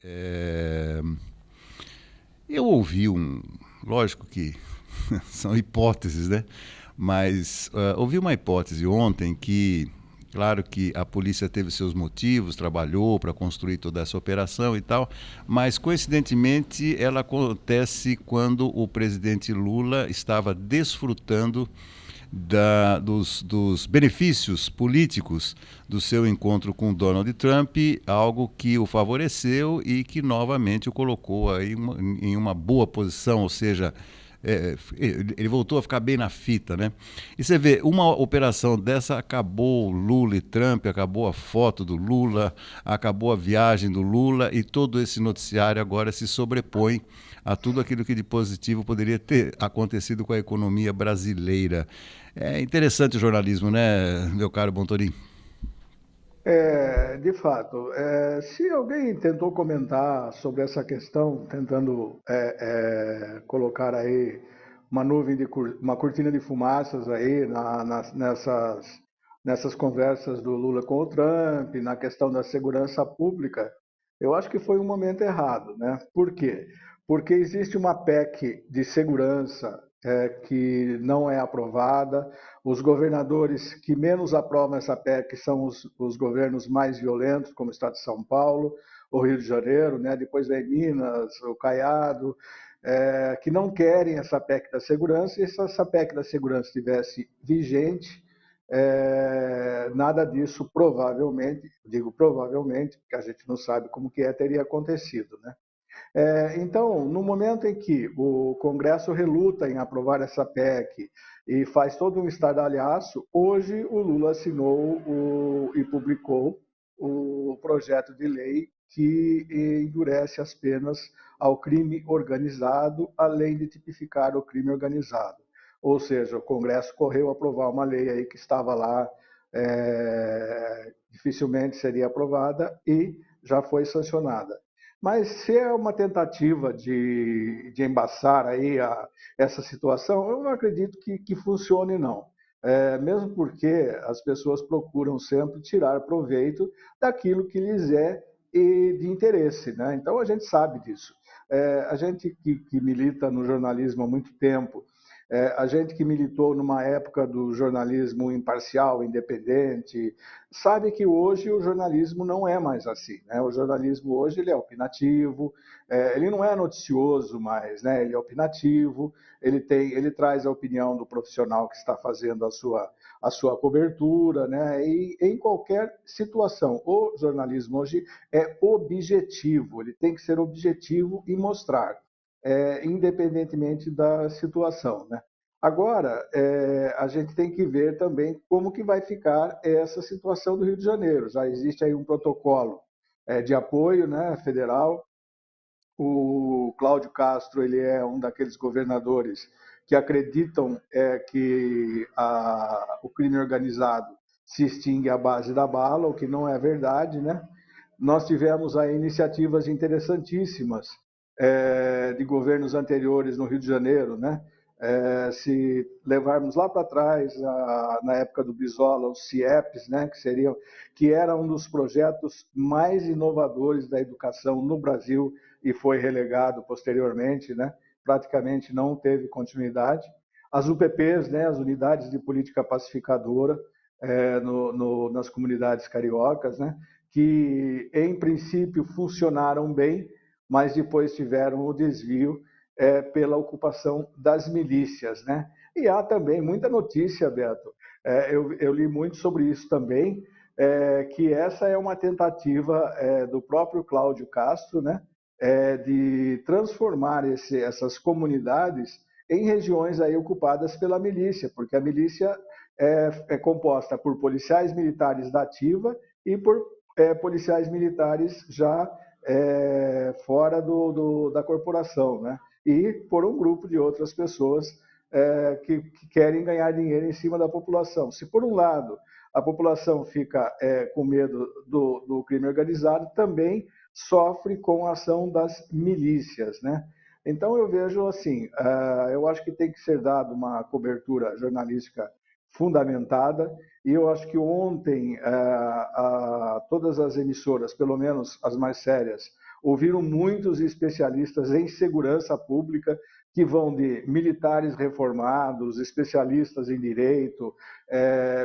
É, eu ouvi lógico que são hipóteses, né? Mas ouvi uma hipótese ontem que, claro que a polícia teve seus motivos, trabalhou para construir toda essa operação e tal, mas coincidentemente ela acontece quando o presidente Lula estava desfrutando dos benefícios políticos do seu encontro com Donald Trump, algo que o favoreceu e que novamente o colocou aí em uma boa posição, ou seja, ele voltou a ficar bem na fita, né? E você vê, uma operação dessa acabou Lula e Trump, acabou a foto do Lula, acabou a viagem do Lula e todo esse noticiário agora se sobrepõe a tudo aquilo que de positivo poderia ter acontecido com a economia brasileira. É interessante o jornalismo, né, meu caro Bontorim? De fato, se alguém tentou comentar sobre essa questão, tentando colocar aí uma cortina de fumaças aí nessas conversas do Lula com o Trump, na questão da segurança pública, eu acho que foi um momento errado, né? Por quê? Porque existe uma PEC de segurança que não é aprovada. Os governadores que menos aprovam essa PEC são os governos mais violentos, como o Estado de São Paulo, o Rio de Janeiro, né? Depois vem Minas, o Caiado, que não querem essa PEC da segurança. E se essa PEC da segurança estivesse vigente, nada disso provavelmente, digo provavelmente, porque a gente não sabe como que teria acontecido, né? Então, no momento em que o Congresso reluta em aprovar essa PEC e faz todo um estardalhaço, hoje o Lula assinou e publicou o projeto de lei que endurece as penas ao crime organizado, além de tipificar o crime organizado. Ou seja, o Congresso correu a aprovar uma lei aí que estava lá, dificilmente seria aprovada e já foi sancionada. Mas se é uma tentativa de embaçar aí essa situação, eu não acredito que funcione, não. Mesmo porque as pessoas procuram sempre tirar proveito daquilo que lhes é de interesse, né? Então a gente sabe disso. A gente que milita no jornalismo há muito tempo, a gente que militou numa época do jornalismo imparcial, independente, sabe que hoje o jornalismo não é mais assim, né? O jornalismo hoje ele é opinativo, ele não é noticioso mais, né? Ele é opinativo, ele traz a opinião do profissional que está fazendo a sua cobertura, né? E em qualquer situação, o jornalismo hoje é objetivo, ele tem que ser objetivo e mostrar, independentemente da situação, né? Agora, a gente tem que ver também como que vai ficar essa situação do Rio de Janeiro. Já existe aí um protocolo de apoio, né, federal. O Cláudio Castro ele é um daqueles governadores que acreditam que o crime organizado se extingue à base da bala, o que não é verdade, né? Nós tivemos aí iniciativas interessantíssimas de governos anteriores no Rio de Janeiro, né? Se levarmos lá para trás, na época do Brizola, os CIEPs, né? Que era um dos projetos mais inovadores da educação no Brasil e foi relegado posteriormente, né? Praticamente não teve continuidade. As UPPs, né? As unidades de política pacificadora nas comunidades cariocas, né? Que em princípio funcionaram bem, mas depois tiveram o desvio pela ocupação das milícias, né? E há também muita notícia, Beto, eu li muito sobre isso também, que essa é uma tentativa do próprio Cláudio Castro, né? De transformar essas comunidades em regiões aí ocupadas pela milícia, porque a milícia é composta por policiais militares da ativa e por policiais militares já fora da corporação, né? E por um grupo de outras pessoas que querem ganhar dinheiro em cima da população. Se por um lado a população fica com medo do crime organizado, também sofre com a ação das milícias, né? Então eu vejo assim, eu acho que tem que ser dada uma cobertura jornalística fundamentada, e eu acho que ontem todas as emissoras, pelo menos as mais sérias, ouviram muitos especialistas em segurança pública, que vão de militares reformados, especialistas em direito,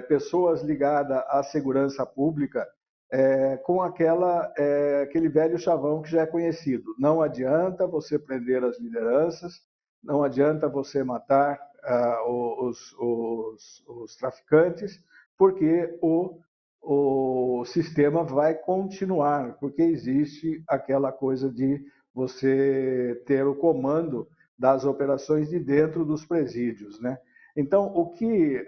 pessoas ligadas à segurança pública, com aquele velho chavão que já é conhecido. Não adianta você prender as lideranças, não adianta você matar os traficantes, porque o sistema vai continuar, porque existe aquela coisa de você ter o comando das operações de dentro dos presídios, né? Então, o que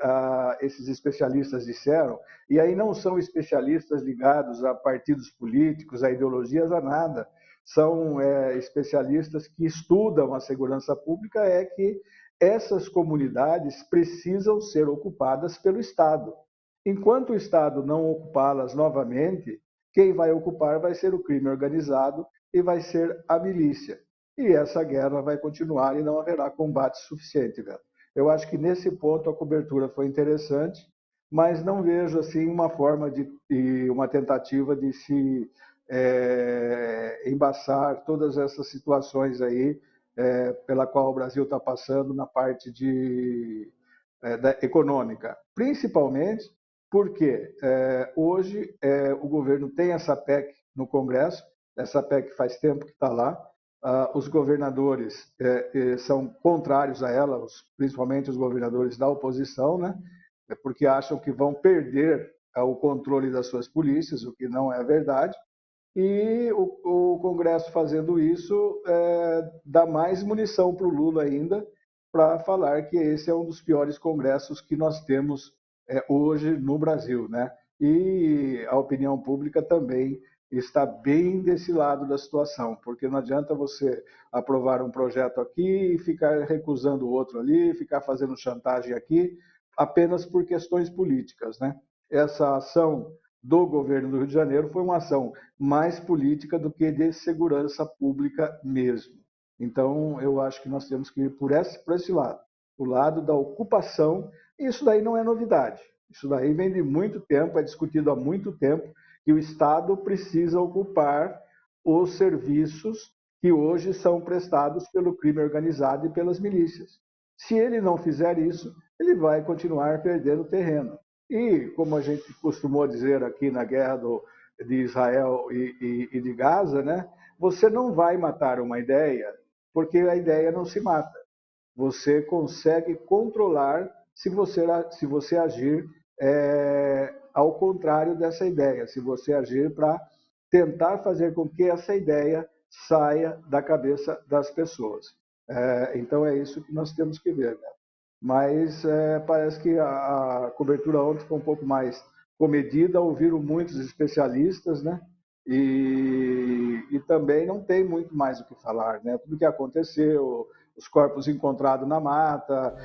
esses especialistas disseram, e aí não são especialistas ligados a partidos políticos, a ideologias, a nada, são especialistas que estudam a segurança pública, é que essas comunidades precisam ser ocupadas pelo Estado. Enquanto o Estado não ocupá-las novamente, quem vai ocupar vai ser o crime organizado e vai ser a milícia. E essa guerra vai continuar e não haverá combate suficiente, velho. Eu acho que nesse ponto a cobertura foi interessante, mas não vejo assim uma forma uma tentativa de se embaçar todas essas situações aí pela qual o Brasil está passando na parte econômica, principalmente porque hoje o governo tem essa PEC no Congresso, essa PEC faz tempo que está lá. Os governadores são contrários a ela, principalmente os governadores da oposição, né? Porque acham que vão perder o controle das suas polícias, o que não é verdade. E o Congresso fazendo isso dá mais munição para o Lula ainda, para falar que esse é um dos piores congressos que nós temos hoje no Brasil, né? E a opinião pública também está bem desse lado da situação, porque não adianta você aprovar um projeto aqui e ficar recusando o outro ali, ficar fazendo chantagem aqui, apenas por questões políticas, né? Essa ação do governo do Rio de Janeiro foi uma ação mais política do que de segurança pública mesmo. Então, eu acho que nós temos que ir por esse lado, o lado da ocupação. E isso daí não é novidade. Isso daí vem de muito tempo, é discutido há muito tempo, que o Estado precisa ocupar os serviços que hoje são prestados pelo crime organizado e pelas milícias. Se ele não fizer isso, ele vai continuar perdendo terreno. E, como a gente costumou dizer aqui na guerra de Israel e de Gaza, né, você não vai matar uma ideia, porque a ideia não se mata. Você consegue controlar se você agir ao contrário dessa ideia, se você agir para tentar fazer com que essa ideia saia da cabeça das pessoas. Então é isso que nós temos que ver, né? Mas parece que a cobertura ontem foi um pouco mais comedida, ouviram muitos especialistas, né? E também não tem muito mais o que falar, né? Tudo que aconteceu, os corpos encontrados na mata,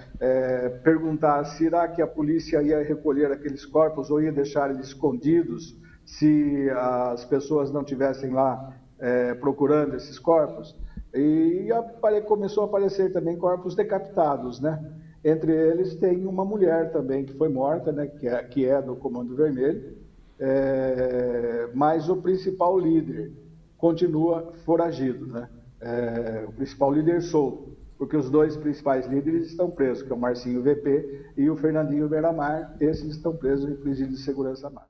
perguntar será que a polícia ia recolher aqueles corpos ou ia deixar eles escondidos se as pessoas não estivessem lá procurando esses corpos. E começou a aparecer também corpos decapitados, né? Entre eles tem uma mulher também que foi morta, né? Que é do Comando Vermelho, mas o principal líder continua foragido, né? O principal líder solto, porque os dois principais líderes estão presos, que é o Marcinho VP e o Fernandinho Beiramar. Esses estão presos em presídio de segurança máxima.